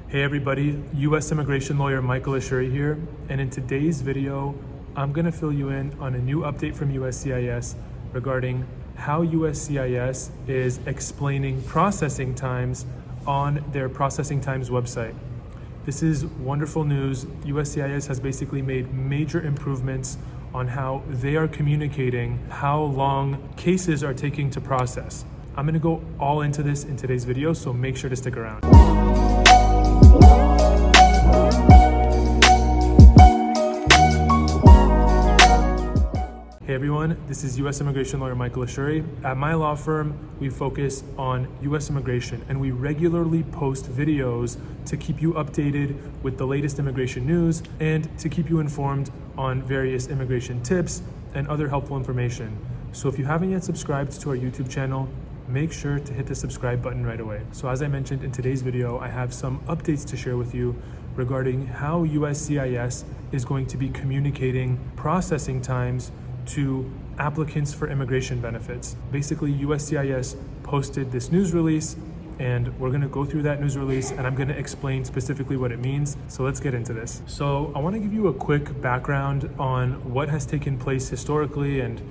Hey everybody, U.S. immigration lawyer Michael Ashoori here, and in today's video, I'm going to fill you in on a new update from USCIS regarding how USCIS is explaining processing times on their processing times website. This is wonderful news. USCIS has basically made major improvements on how they are communicating how long cases are taking to process. I'm going to go all into this in today's video, so make sure to stick around. Hey everyone, this is U.S. immigration lawyer Michael Ashoori. At my law firm, we focus on U.S. immigration, and we regularly post videos to keep you updated with the latest immigration news and to keep you informed on various immigration tips and other helpful information. So if you haven't yet subscribed to our YouTube channel, make sure to hit the subscribe button right away. So as I mentioned in today's video, I have some updates to share with you regarding how USCIS is going to be communicating processing times to applicants for immigration benefits. Basically, USCIS posted this news release, and we're going to go through that news release, and I'm going to explain specifically what it means. So let's get into this. So I want to give you a quick background on what has taken place historically, and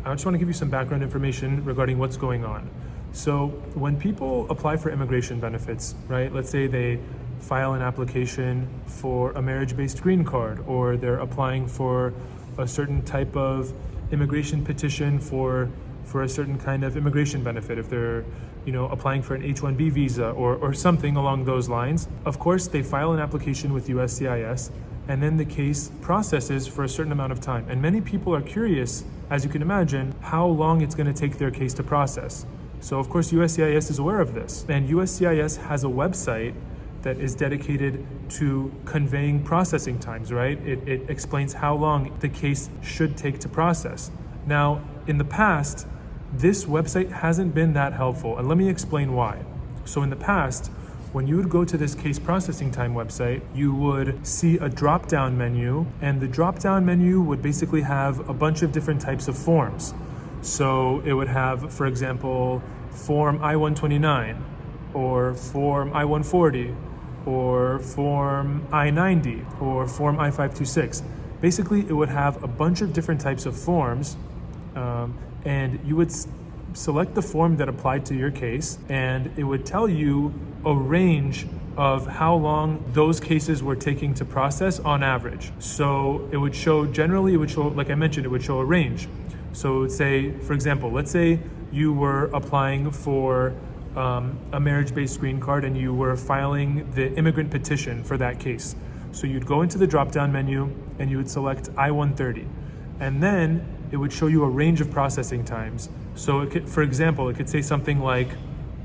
I just want to give you some background information regarding what's going on. So when people apply for immigration benefits, right, let's say they file an application for a marriage-based green card, or they're applying for a certain type of immigration petition for a certain kind of immigration benefit, if they're applying for an H-1B visa or something along those lines. Of course, they file an application with USCIS, and then the case processes for a certain amount of time. And many people are curious, as you can imagine, how long it's going to take their case to process. So of course, USCIS is aware of this. And USCIS has a website that is dedicated to conveying processing times, right? It explains how long the case should take to process. Now, in the past, this website hasn't been that helpful, and let me explain why. So in the past, when you would go to this case processing time website, you would see a drop-down menu, and the drop-down menu would basically have a bunch of different types of forms. So it would have, for example, Form I-129, or Form I-140, or Form I-90, or Form I-526. Basically, it would have a bunch of different types of forms, and you would select the form that applied to your case, and it would tell you a range of how long those cases were taking to process on average. So it would show, generally, like I mentioned, it would show a range. So it would say, for example, let's say you were applying for a marriage-based green card, and you were filing the immigrant petition for that case. So you'd go into the drop-down menu and you would select I-130, and then it would show you a range of processing times. So it could, for example, it could say something like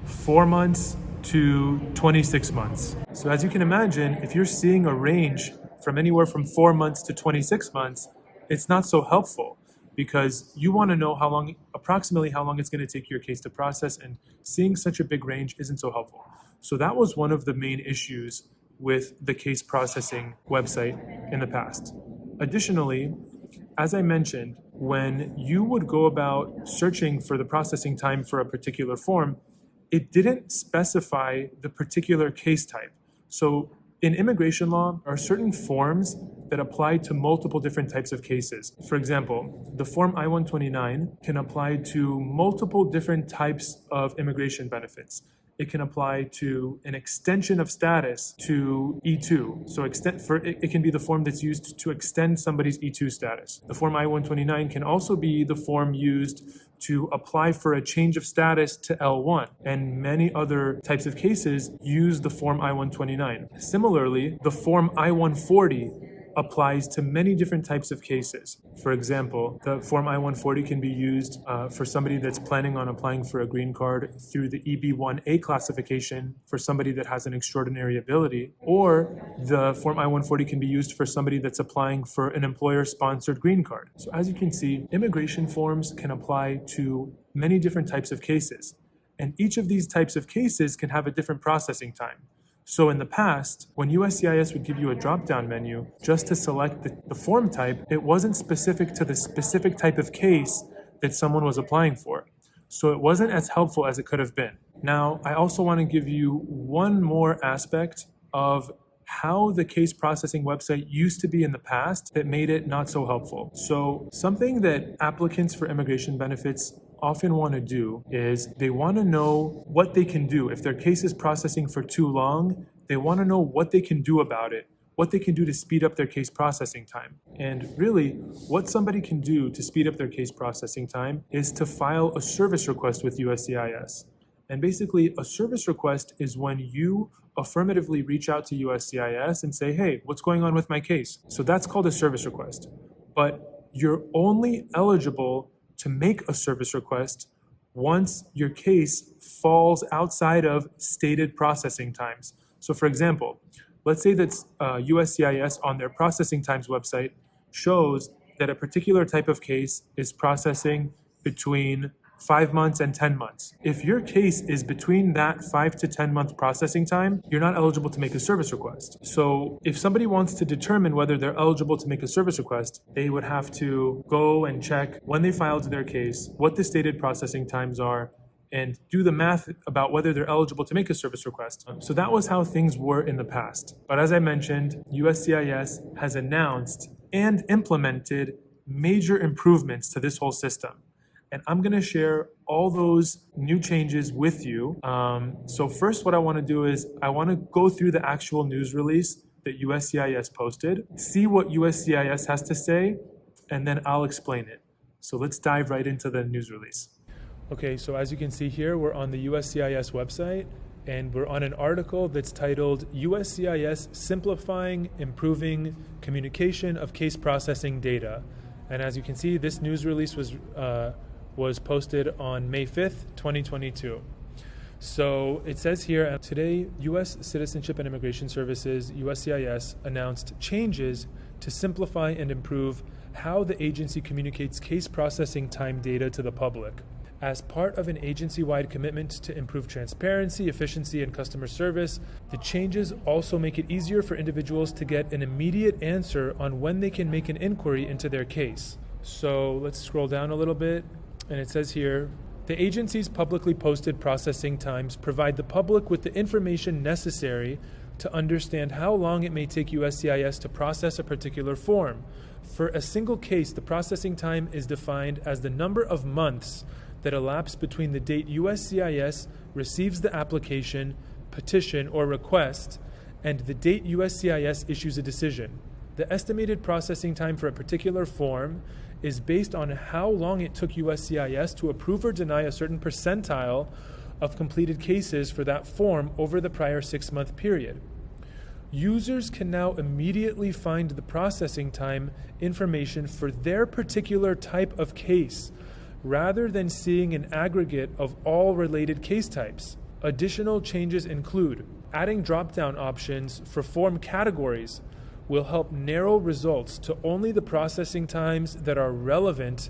4 months to 26 months. So as you can imagine, if you're seeing a range from anywhere from 4 months to 26 months, it's not so helpful, because you want to know approximately how long it's going to take your case to process, and seeing such a big range isn't so helpful. So that was one of the main issues with the case processing website in the past. Additionally, as I mentioned, when you would go about searching for the processing time for a particular form, it didn't specify the particular case type. So in immigration law, there are certain forms that apply to multiple different types of cases. For example, the Form I-129 can apply to multiple different types of immigration benefits. It can apply to an extension of status to E2. So it can be the form that's used to extend somebody's E2 status. The Form I-129 can also be the form used to apply for a change of status to L1, and many other types of cases use the Form I-129. Similarly, the Form I-140 applies to many different types of cases. For example, the Form I-140 can be used for somebody that's planning on applying for a green card through the EB-1A classification for somebody that has an extraordinary ability, or the Form I-140 can be used for somebody that's applying for an employer-sponsored green card. So as you can see, immigration forms can apply to many different types of cases, and each of these types of cases can have a different processing time. So in the past, when USCIS would give you a drop-down menu just to select the form type, it wasn't specific to the specific type of case that someone was applying for. So it wasn't as helpful as it could have been. Now, I also want to give you one more aspect of how the case processing website used to be in the past that made it not so helpful. So something that applicants for immigration benefits often want to do is they want to know what they can do. If their case is processing for too long, they want to know what they can do about it, what they can do to speed up their case processing time. And really, what somebody can do to speed up their case processing time is to file a service request with USCIS. And basically, a service request is when you affirmatively reach out to USCIS and say, hey, what's going on with my case? So that's called a service request. But you're only eligible to make a service request once your case falls outside of stated processing times. So for example, let's say that USCIS on their processing times website shows that a particular type of case is processing between 5 months and 10 months. If your case is between that 5 to 10 month processing time, you're not eligible to make a service request. So if somebody wants to determine whether they're eligible to make a service request, they would have to go and check when they filed their case, what the stated processing times are, and do the math about whether they're eligible to make a service request. So that was how things were in the past. But as I mentioned, USCIS has announced and implemented major improvements to this whole system. And I'm gonna share all those new changes with you. So first, what I wanna do is I wanna go through the actual news release that USCIS posted, see what USCIS has to say, and then I'll explain it. So let's dive right into the news release. Okay, so as you can see here, we're on the USCIS website, and we're on an article that's titled USCIS Simplifying Improving Communication of Case Processing Data. And as you can see, this news release was posted on May 5th, 2022. So it says here, today, U.S. Citizenship and Immigration Services, USCIS, announced changes to simplify and improve how the agency communicates case processing time data to the public. As part of an agency-wide commitment to improve transparency, efficiency, and customer service, the changes also make it easier for individuals to get an immediate answer on when they can make an inquiry into their case. So let's scroll down a little bit. And it says here, the agency's publicly posted processing times provide the public with the information necessary to understand how long it may take USCIS to process a particular form. For a single case, the processing time is defined as the number of months that elapse between the date USCIS receives the application, petition, or request and the date USCIS issues a decision. The estimated processing time for a particular form is based on how long it took USCIS to approve or deny a certain percentile of completed cases for that form over the prior 6-month period. Users can now immediately find the processing time information for their particular type of case, rather than seeing an aggregate of all related case types. Additional changes include adding drop-down options for form categories will help narrow results to only the processing times that are relevant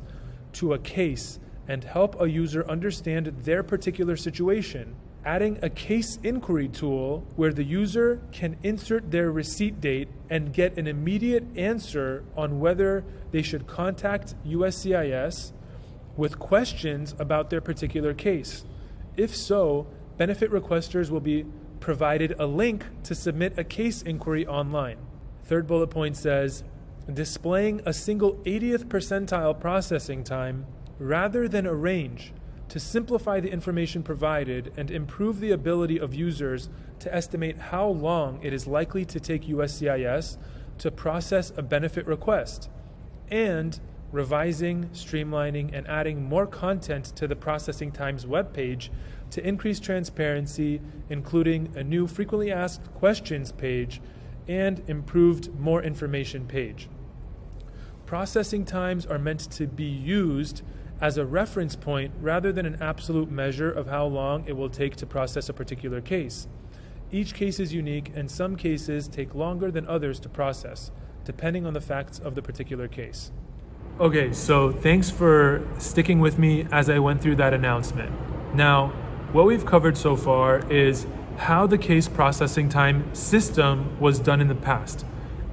to a case and help a user understand their particular situation. Adding a case inquiry tool where the user can insert their receipt date and get an immediate answer on whether they should contact USCIS with questions about their particular case. If so, benefit requesters will be provided a link to submit a case inquiry online. Third bullet point says, displaying a single 80th percentile processing time rather than a range to simplify the information provided and improve the ability of users to estimate how long it is likely to take USCIS to process a benefit request, and revising, streamlining, and adding more content to the processing times webpage to increase transparency, including a new frequently asked questions page and improved more information page. Processing times are meant to be used as a reference point rather than an absolute measure of how long it will take to process a particular case. Each case is unique, and some cases take longer than others to process, depending on the facts of the particular case. Okay, so thanks for sticking with me as I went through that announcement. Now, what we've covered so far is how the case processing time system was done in the past.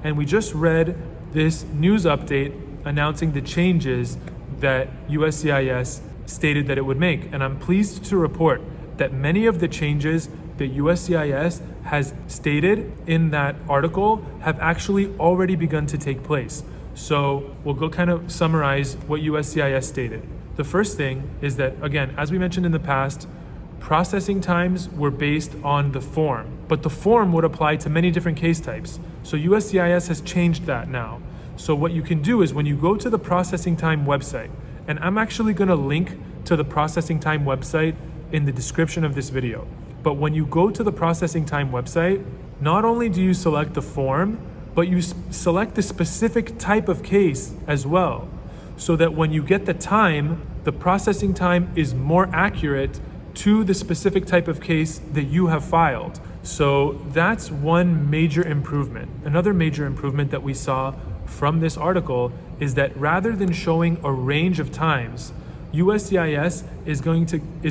And we just read this news update announcing the changes that USCIS stated that it would make. And I'm pleased to report that many of the changes that USCIS has stated in that article have actually already begun to take place. So we'll go kind of summarize what USCIS stated. The first thing is that, again, as we mentioned in the past, processing times were based on the form, but the form would apply to many different case types. So USCIS has changed that now. So what you can do is when you go to the processing time website, and I'm actually going to link to the processing time website in the description of this video. But when you go to the processing time website, not only do you select the form, but you select the specific type of case as well, so that when you get the time, the processing time is more accurate to the specific type of case that you have filed. So that's one major improvement. Another major improvement that we saw from this article is that rather than showing a range of times, USCIS is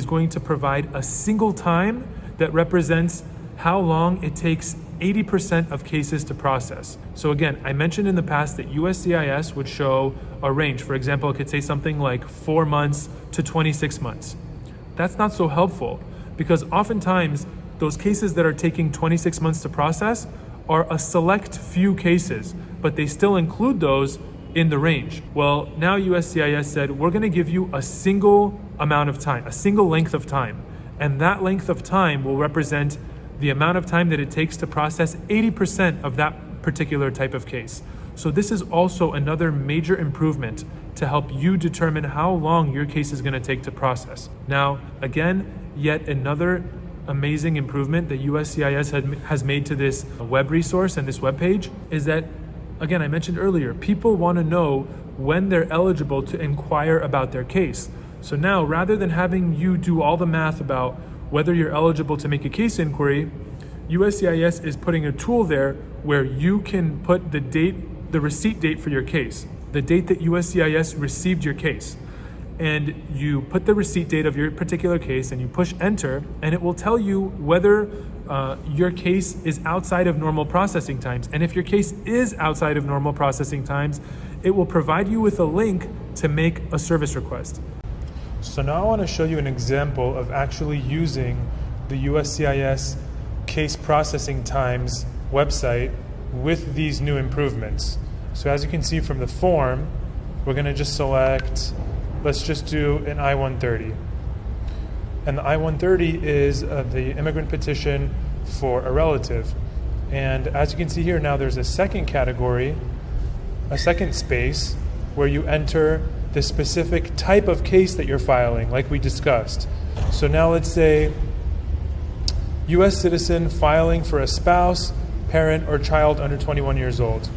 going to provide a single time that represents how long it takes 80% of cases to process. So again, I mentioned in the past that USCIS would show a range. For example, it could say something like 4 months to 26 months. That's not so helpful because oftentimes those cases that are taking 26 months to process are a select few cases, but they still include those in the range. Well, now USCIS said, we're gonna give you a single amount of time, a single length of time. And that length of time will represent the amount of time that it takes to process 80% of that particular type of case. So this is also another major improvement to help you determine how long your case is going to take to process. Now, again, yet another amazing improvement that USCIS has made to this web resource and this web page is that, again, I mentioned earlier, people want to know when they're eligible to inquire about their case. So now, rather than having you do all the math about whether you're eligible to make a case inquiry, USCIS is putting a tool there where you can put the receipt date for your case, the date that USCIS received your case. And you put the receipt date of your particular case and you push enter, and it will tell you whether your case is outside of normal processing times. And if your case is outside of normal processing times, it will provide you with a link to make a service request. So now I want to show you an example of actually using the USCIS case processing times website with these new improvements. So as you can see from the form, we're going to just select, let's just do an I-130. And the I-130 is the immigrant petition for a relative. And as you can see here now, there's a second category, a second space, where you enter the specific type of case that you're filing, like we discussed. So now let's say U.S. citizen filing for a spouse, parent, or child under 21 years old.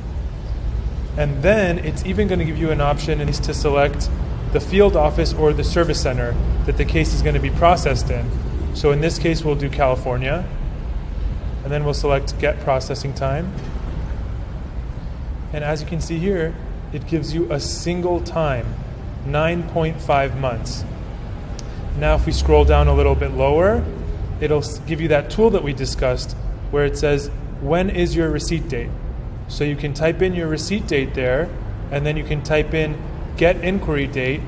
And then it's even going to give you an option to select the field office or the service center that the case is going to be processed in. So in this case, we'll do California. And then we'll select Get Processing Time. And as you can see here, it gives you a single time, 9.5 months. Now if we scroll down a little bit lower, it'll give you that tool that we discussed where it says, when is your receipt date? So you can type in your receipt date there, and then you can type in Get Inquiry Date,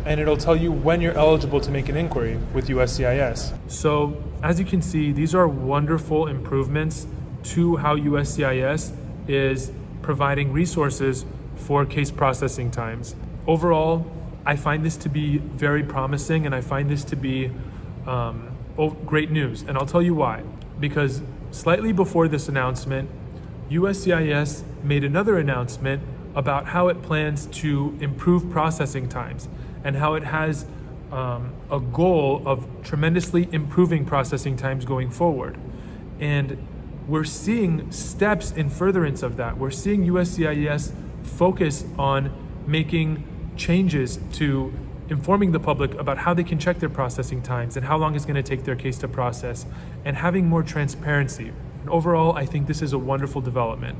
and it'll tell you when you're eligible to make an inquiry with USCIS. So as you can see, these are wonderful improvements to how USCIS is providing resources for case processing times. Overall, I find this to be very promising, and I find this to be great news. And I'll tell you why. Because slightly before this announcement, USCIS made another announcement about how it plans to improve processing times and how it has a goal of tremendously improving processing times going forward. And we're seeing steps in furtherance of that. We're seeing USCIS focus on making changes to informing the public about how they can check their processing times and how long it's going to take their case to process, and having more transparency. And overall, I think this is a wonderful development.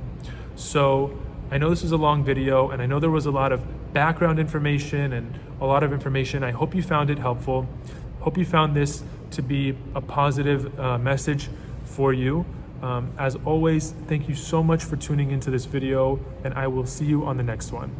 So I know this was a long video, and I know there was a lot of background information and a lot of information. I hope you found it helpful. Hope you found this to be a positive message for you. As always, thank you so much for tuning into this video, and I will see you on the next one.